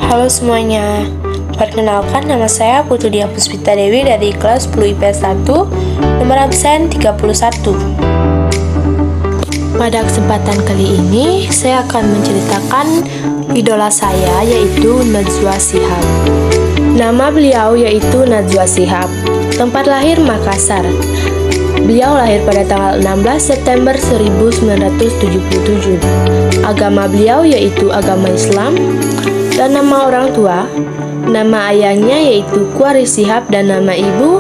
Halo semuanya, perkenalkan nama saya Putu Diah Puspita Dewi dari kelas 10 IPS 1, nomor absen 31. Pada kesempatan kali ini, saya akan menceritakan idola saya yaitu Najwa Shihab. Nama beliau yaitu Najwa Shihab, tempat lahir Makassar. Beliau lahir pada tanggal 16 September 1977. Agama beliau yaitu agama Islam. Dan nama orang tua, nama ayahnya yaitu Kuari Shihab dan nama ibu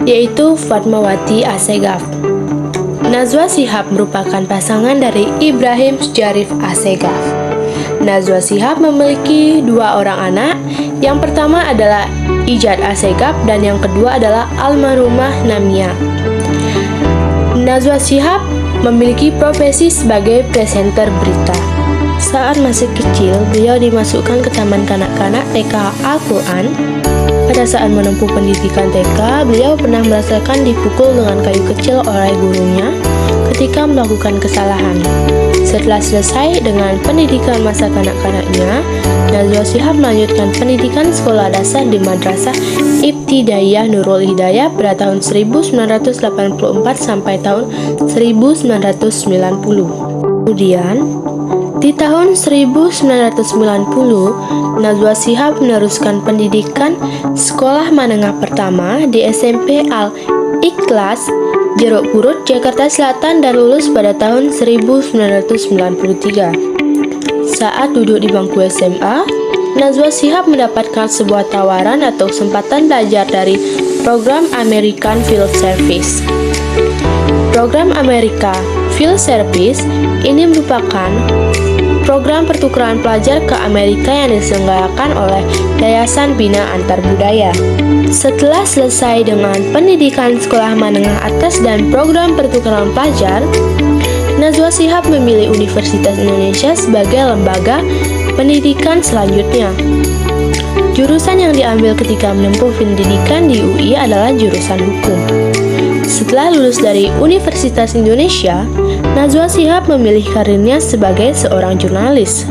yaitu Fatmawati Assegaf. Najwa Shihab merupakan pasangan dari Ibrahim Syarif Assegaf. Najwa Shihab memiliki dua orang anak. Yang pertama adalah Ijad Assegaf dan yang kedua adalah almarhumah Namia. Najwa Shihab memiliki profesi sebagai presenter berita. Saat masih kecil, beliau dimasukkan ke Taman Kanak-kanak TK Al-Quran. Pada saat menempuh pendidikan TK, beliau pernah merasakan dipukul dengan kayu kecil oleh gurunya ketika melakukan kesalahan. Setelah selesai dengan pendidikan masa kanak-kanaknya, Najwa Shihab melanjutkan pendidikan sekolah dasar di Madrasah Ibtidaiyah Nurul Hidayah pada tahun 1984 sampai tahun 1990. Kemudian, di tahun 1990, Najwa Shihab meneruskan pendidikan sekolah menengah pertama di SMP Al-Ikhlas, Jeruk Purut, Jakarta Selatan dan lulus pada tahun 1993. Saat duduk di bangku SMA, Najwa Shihab mendapatkan sebuah tawaran atau kesempatan belajar dari program American Field Service. Program Amerika Field Service ini merupakan program pertukaran pelajar ke Amerika yang diselenggarakan oleh Yayasan Bina Antar Budaya. Setelah selesai dengan pendidikan sekolah menengah atas dan program pertukaran pelajar, Najwa Shihab memilih Universitas Indonesia sebagai lembaga pendidikan selanjutnya. Jurusan yang diambil ketika menempuh pendidikan di UI adalah jurusan hukum. Setelah lulus dari Universitas Indonesia, Najwa Shihab memilih karirnya sebagai seorang jurnalis.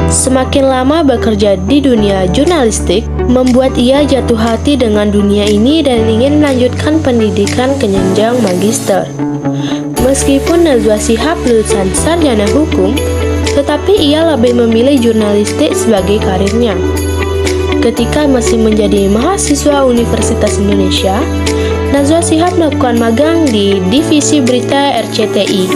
Semakin lama bekerja di dunia jurnalistik, membuat ia jatuh hati dengan dunia ini dan ingin melanjutkan pendidikan ke jenjang magister. Meskipun Najwa Shihab lulusan sarjana hukum, tetapi ia lebih memilih jurnalistik sebagai karirnya. Ketika masih menjadi mahasiswa Universitas Indonesia, Najwa Shihab melakukan magang di Divisi Berita RCTI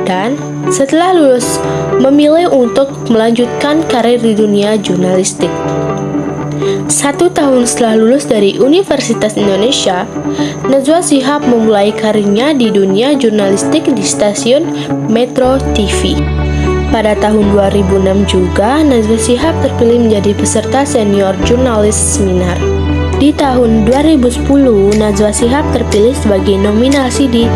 dan setelah lulus memilih untuk melanjutkan karir di dunia jurnalistik. 1 tahun setelah lulus dari Universitas Indonesia, Najwa Shihab memulai karirnya di dunia jurnalistik di stasiun Metro TV. Pada tahun 2006 juga, Najwa Shihab terpilih menjadi peserta senior jurnalis seminar. Di tahun 2010, Najwa Shihab terpilih sebagai nominasi di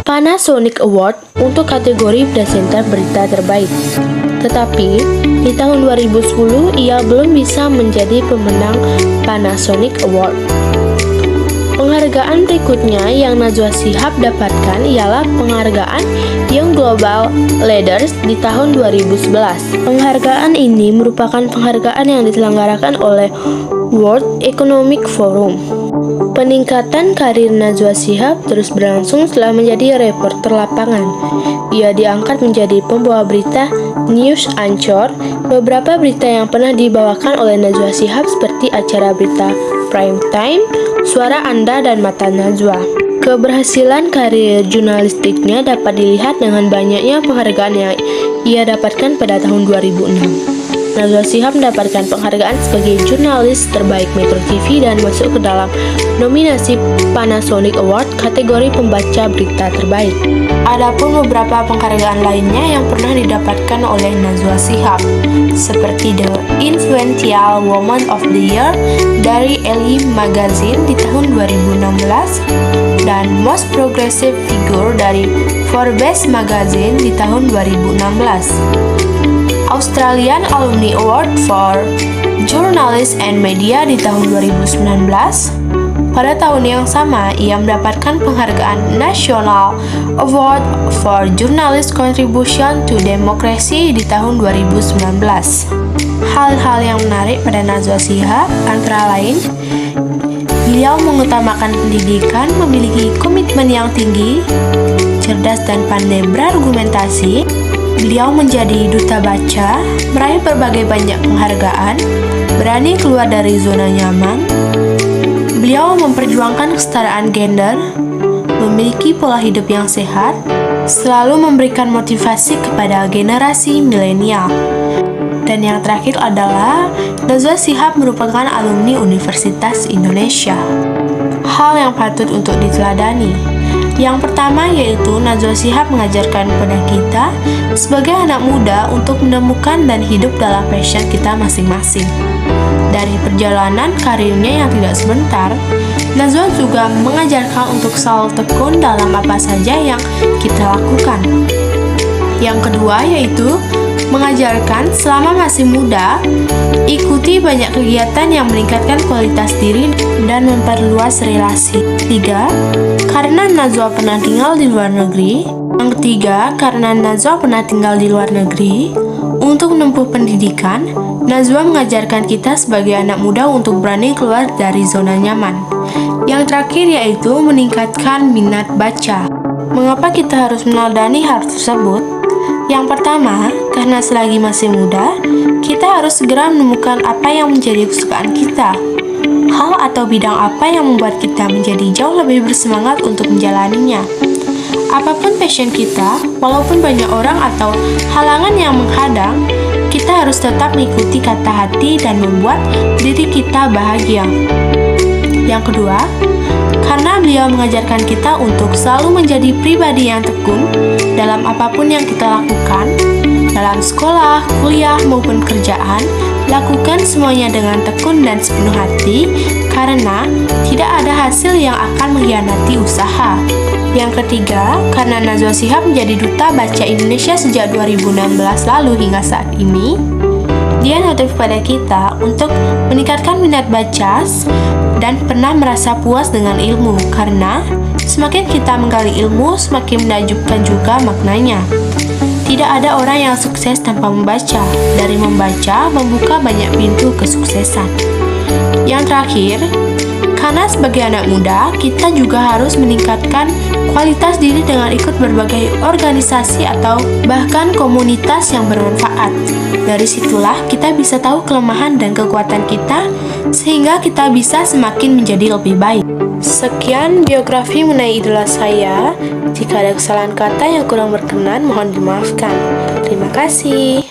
Panasonic Award untuk kategori presenter berita terbaik. Tetapi, di tahun 2010, ia belum bisa menjadi pemenang Panasonic Award. Penghargaan berikutnya yang Najwa Shihab dapatkan ialah penghargaan Young Global Leaders di tahun 2011. Penghargaan ini merupakan penghargaan yang diselenggarakan oleh World Economic Forum. Peningkatan karir Najwa Shihab terus berlangsung setelah menjadi reporter lapangan. Ia diangkat menjadi pembawa berita news anchor. Beberapa berita yang pernah dibawakan oleh Najwa Shihab seperti acara berita prime time, Suara Anda dan Mata Najwa. Keberhasilan karir jurnalistiknya dapat dilihat dengan banyaknya penghargaan yang ia dapatkan pada tahun 2006. Najwa Shihab mendapatkan penghargaan sebagai jurnalis terbaik Metro TV dan masuk ke dalam nominasi Panasonic Award kategori pembaca berita terbaik. Adapun beberapa penghargaan lainnya yang pernah didapatkan oleh Najwa Shihab, seperti The Influential Woman of the Year dari Elle Magazine di tahun 2016 dan Most Progressive Figure dari Forbes Magazine di tahun 2016. Australian Alumni Award for Journalists and Media di tahun 2019. Pada tahun yang sama, ia mendapatkan penghargaan National Award for Journalist Contribution to Democracy di tahun 2019. Hal-hal yang menarik pada Najwa Shihab antara lain, beliau mengutamakan pendidikan, memiliki komitmen yang tinggi, cerdas dan pandai berargumentasi. Beliau menjadi duta baca, meraih berbagai banyak penghargaan, berani keluar dari zona nyaman. Beliau memperjuangkan kesetaraan gender, memiliki pola hidup yang sehat, selalu memberikan motivasi kepada generasi milenial. Dan yang terakhir adalah Najwa Shihab merupakan alumni Universitas Indonesia. Hal yang patut untuk diteladani. Yang pertama yaitu Najwa Shihab mengajarkan kepada kita sebagai anak muda untuk menemukan dan hidup dalam passion kita masing-masing. Dari perjalanan karirnya yang tidak sebentar, Najwa juga mengajarkan untuk selalu tekun dalam apa saja yang kita lakukan. Yang kedua yaitu mengajarkan selama masih muda, ikuti banyak kegiatan yang meningkatkan kualitas diri dan memperluas relasi. 3. Karena Najwa pernah tinggal di luar negeri. Yang ketiga, karena Najwa pernah tinggal di luar negeri, untuk menempuh pendidikan, Najwa mengajarkan kita sebagai anak muda untuk berani keluar dari zona nyaman. Yang terakhir yaitu meningkatkan minat baca. Mengapa kita harus meneladani hal tersebut? Yang pertama, karena selagi masih muda, kita harus segera menemukan apa yang menjadi kesukaan kita. Hal atau bidang apa yang membuat kita menjadi jauh lebih bersemangat untuk menjalaninya. Apapun passion kita, walaupun banyak orang atau halangan yang menghadang, kita harus tetap mengikuti kata hati dan membuat diri kita bahagia. Yang kedua, karena beliau mengajarkan kita untuk selalu menjadi pribadi yang tekun dalam apapun yang kita lakukan, dalam sekolah, kuliah, maupun kerjaan, lakukan semuanya dengan tekun dan sepenuh hati, karena tidak ada hasil yang akan mengkhianati usaha. Yang ketiga, karena Najwa Shihab menjadi duta baca Indonesia sejak 2016 lalu hingga saat ini, dia notif pada kita untuk meningkatkan minat baca dan pernah merasa puas dengan ilmu, karena semakin kita menggali ilmu, semakin menakjubkan juga maknanya. Tidak ada orang yang sukses tanpa membaca. Dari membaca, membuka banyak pintu kesuksesan. Yang terakhir, karena sebagai anak muda, kita juga harus meningkatkan kualitas diri dengan ikut berbagai organisasi atau bahkan komunitas yang bermanfaat. Dari situlah kita bisa tahu kelemahan dan kekuatan kita, sehingga kita bisa semakin menjadi lebih baik. Sekian biografi mengenai idola saya. Jika ada kesalahan kata yang kurang berkenan, mohon dimaafkan. Terima kasih.